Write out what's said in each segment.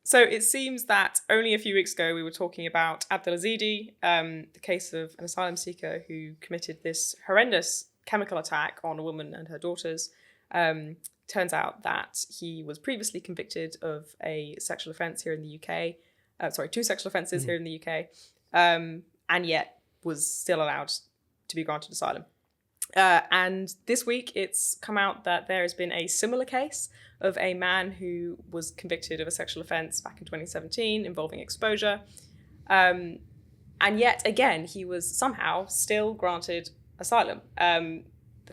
So it seems that only a few weeks ago we were talking about Abdelaziz, the case of an asylum seeker who committed this horrendous chemical attack on a woman and her daughters. Turns out that he was previously convicted of a sexual offence here in the UK. Two sexual offences here in the UK, and yet was still allowed to be granted asylum. And this week it's come out that there has been a similar case of a man who was convicted of a sexual offence back in 2017 involving exposure. And yet again, he was somehow still granted asylum. I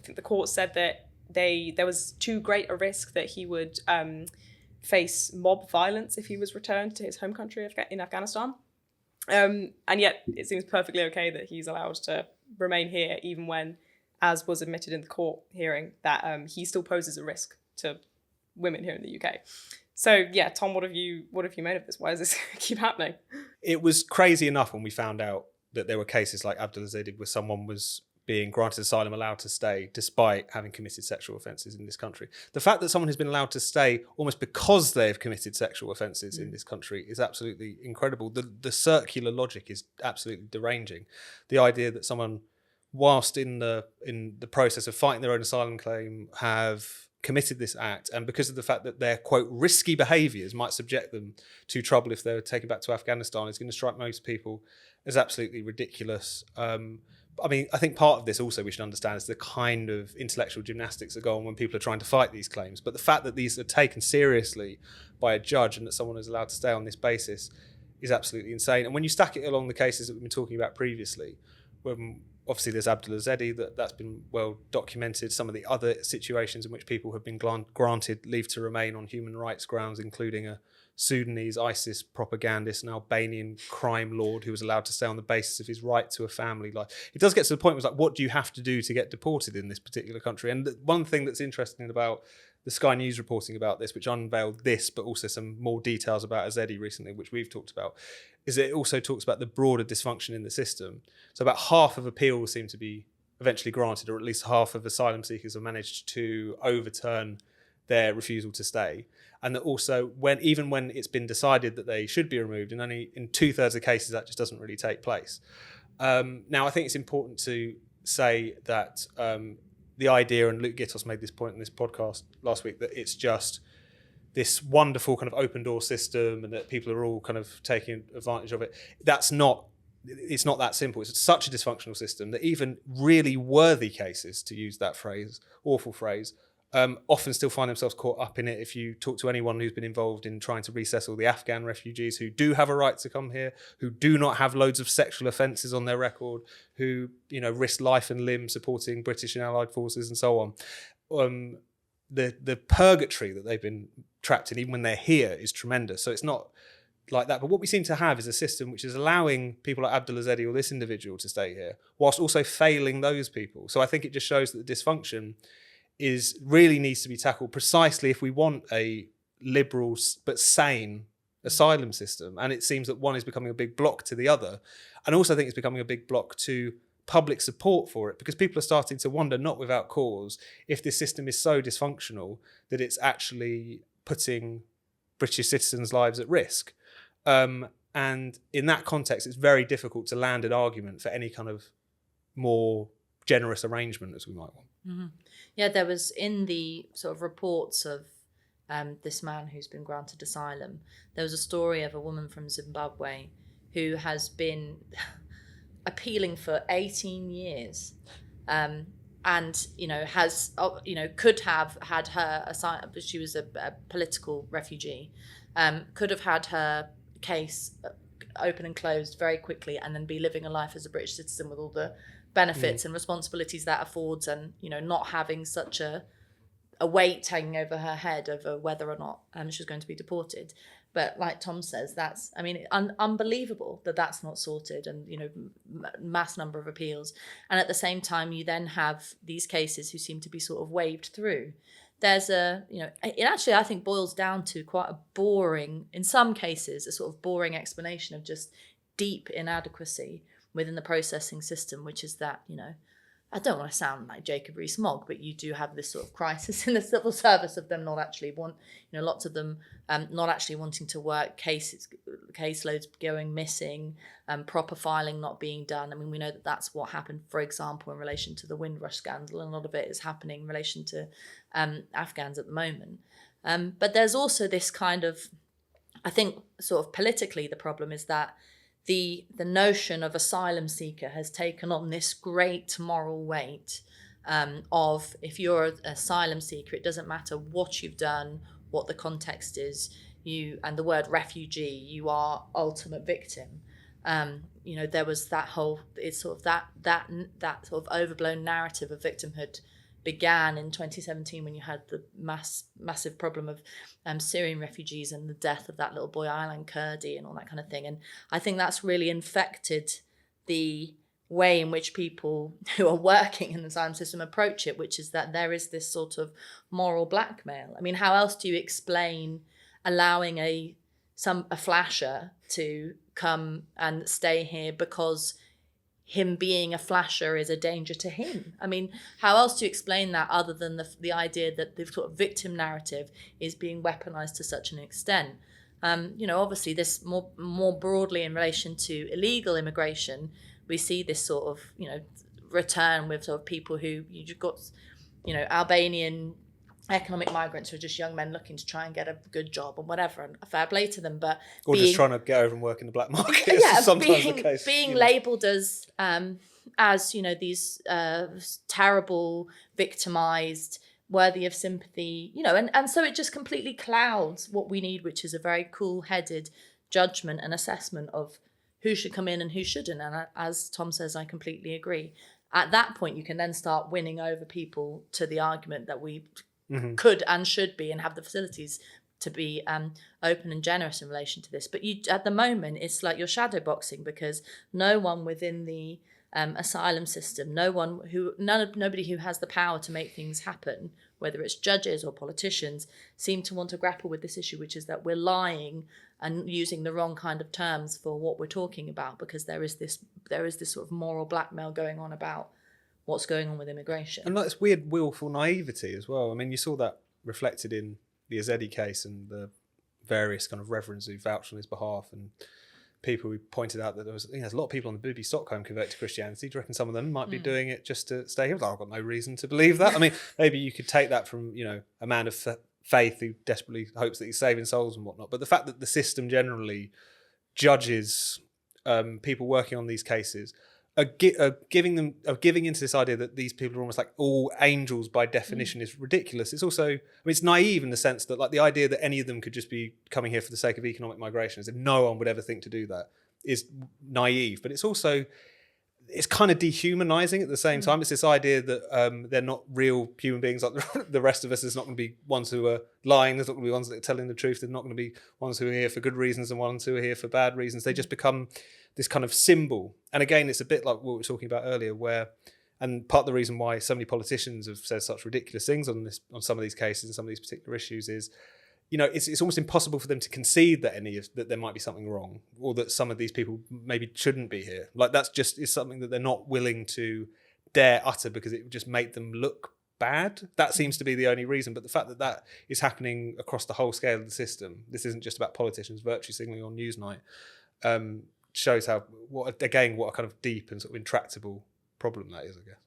think the court said that there was too great a risk that he would face mob violence if he was returned to his home country in Afghanistan. And yet it seems perfectly okay that he's allowed to remain here, even when, as was admitted in the court hearing, that he still poses a risk to women here in the UK. So yeah, Tom, what have you made of this? Why does this keep happening? It was crazy enough when we found out that there were cases like Abdelaziz where someone was being granted asylum, allowed to stay, despite having committed sexual offences in this country. The fact that someone has been allowed to stay almost because they've committed sexual offences in this country is absolutely incredible. The circular logic is absolutely deranging. The idea that someone, whilst in the process of fighting their own asylum claim, have committed this act, and because of the fact that their, quote, risky behaviours might subject them to trouble if they're taken back to Afghanistan, is going to strike most people as absolutely ridiculous. I think part of this also we should understand is the kind of intellectual gymnastics that go on when people are trying to fight these claims. But the fact that these are taken seriously by a judge and that someone is allowed to stay on this basis is absolutely insane. And when you stack it along the cases that we've been talking about previously, when obviously there's Abdelaziz, that's been well documented. Some of the other situations in which people have been granted leave to remain on human rights grounds, including a Sudanese ISIS propagandist, an Albanian crime lord who was allowed to stay on the basis of his right to a family life. It does get to the point where it's like, what do you have to do to get deported in this particular country? And one thing that's interesting about the Sky News reporting about this, which unveiled this, but also some more details about Azedi recently, which we've talked about, is that it also talks about the broader dysfunction in the system. So about half of appeals seem to be eventually granted, or at least half of asylum seekers have managed to overturn their refusal to stay. And that also, even when it's been decided that they should be removed, and only in 2/3 of cases that just doesn't really take place. Now, I think it's important to say that the idea, and Luke Gittos made this point in this podcast last week, that it's just this wonderful kind of open door system and that people are all kind of taking advantage of it. It's not that simple. It's such a dysfunctional system that even really worthy cases, to use that phrase, awful phrase, often still find themselves caught up in it. If you talk to anyone who's been involved in trying to resettle the Afghan refugees who do have a right to come here, who do not have loads of sexual offences on their record, who risk life and limb supporting British and Allied forces and so on, the purgatory that they've been trapped in, even when they're here, is tremendous. So it's not like that. But what we seem to have is a system which is allowing people like Abdelaziz or this individual to stay here, whilst also failing those people. So I think it just shows that the dysfunction really needs to be tackled precisely if we want a liberal but sane asylum system. And it seems that one is becoming a big block to the other. And also I think it's becoming a big block to public support for it, because people are starting to wonder, not without cause, if this system is so dysfunctional that it's actually putting British citizens' lives at risk. And in that context, it's very difficult to land an argument for any kind of more generous arrangement as we might want. Mm-hmm. Yeah, there was in the sort of reports of this man who's been granted asylum, there was a story of a woman from Zimbabwe who has been appealing for 18 years and has could have had her asylum. She was a political refugee, could have had her case open and closed very quickly and then be living a life as a British citizen with all the benefits and responsibilities that affords, and not having such a weight hanging over her head over whether or not she's going to be deported. But like Tom says, that's unbelievable that that's not sorted, and mass number of appeals, and at the same time you then have these cases who seem to be sort of waved through. There's it actually I think boils down to quite a boring, in some cases, a sort of boring explanation of just deep inadequacy within the processing system, which is that I don't want to sound like Jacob Rees-Mogg, but you do have this sort of crisis in the civil service of them not actually lots of them not actually wanting to work, caseloads going missing, proper filing not being done. I mean, we know that that's what happened, for example, in relation to the Windrush scandal, and a lot of it is happening in relation to Afghans at the moment. But there's also this kind of, I think, sort of politically, the problem is that the notion of asylum seeker has taken on this great moral weight of, if you're an asylum seeker, it doesn't matter what you've done, what the context is, and the word refugee, you are ultimate victim. There was that whole, it's sort of that sort of overblown narrative of victimhood began in 2017 when you had the massive problem of Syrian refugees and the death of that little boy Aylan Kurdi and all that kind of thing. And I think that's really infected the way in which people who are working in the asylum system approach it, which is that there is this sort of moral blackmail. I mean, how else do you explain allowing a flasher to come and stay here because him being a flasher is a danger to him? I mean, how else do you explain that other than the idea that the sort of victim narrative is being weaponized to such an extent? Obviously this more broadly in relation to illegal immigration, we see this sort of, return with sort of people who you've got, Albanian economic migrants who are just young men looking to try and get a good job and whatever, and fair play to them, but just trying to get over and work in the black market. Sometimes the case, being labelled as these terrible, victimised, worthy of sympathy, and so it just completely clouds what we need, which is a very cool-headed judgment and assessment of who should come in and who shouldn't. And as Tom says, I completely agree. At that point, you can then start winning over people to the argument that we could and should be and have the facilities to be open and generous in relation to this. But at the moment, it's like you're shadow boxing, because no one within the asylum system, nobody who has the power to make things happen, whether it's judges or politicians, seem to want to grapple with this issue, which is that we're lying and using the wrong kind of terms for what we're talking about, because there is this sort of moral blackmail going on about what's going on with immigration. And like this weird willful naivety as well. I mean, you saw that reflected in the Azedi case and the various kind of reverends who vouched on his behalf, and people who pointed out that there's a lot of people on the Booby Stockholm converted to Christianity. Do you reckon some of them might be doing it just to stay here? I've got no reason to believe that. I mean, maybe you could take that from, a man of faith who desperately hopes that he's saving souls and whatnot. But the fact that the system generally judges people working on these cases are giving into this idea that these people are almost like all angels by definition is ridiculous. It's also, it's naive in the sense that, like, the idea that any of them could just be coming here for the sake of economic migration, as if no one would ever think to do that, is naive. But it's also, it's kind of dehumanizing at the same time. It's this idea that they're not real human beings like the rest of us. There's not going to be ones who are lying. There's not going to be ones that are telling the truth. There's not going to be ones who are here for good reasons and ones who are here for bad reasons. They just become this kind of symbol. And again, it's a bit like what we were talking about earlier, and part of the reason why so many politicians have said such ridiculous things on some of these cases and some of these particular issues is, it's almost impossible for them to concede that there might be something wrong, or that some of these people maybe shouldn't be here. Like, is something that they're not willing to dare utter because it would just make them look bad. That seems to be the only reason. But the fact that that is happening across the whole scale of the system, this isn't just about politicians virtue signaling on Newsnight, shows what a kind of deep and sort of intractable problem that is, I guess.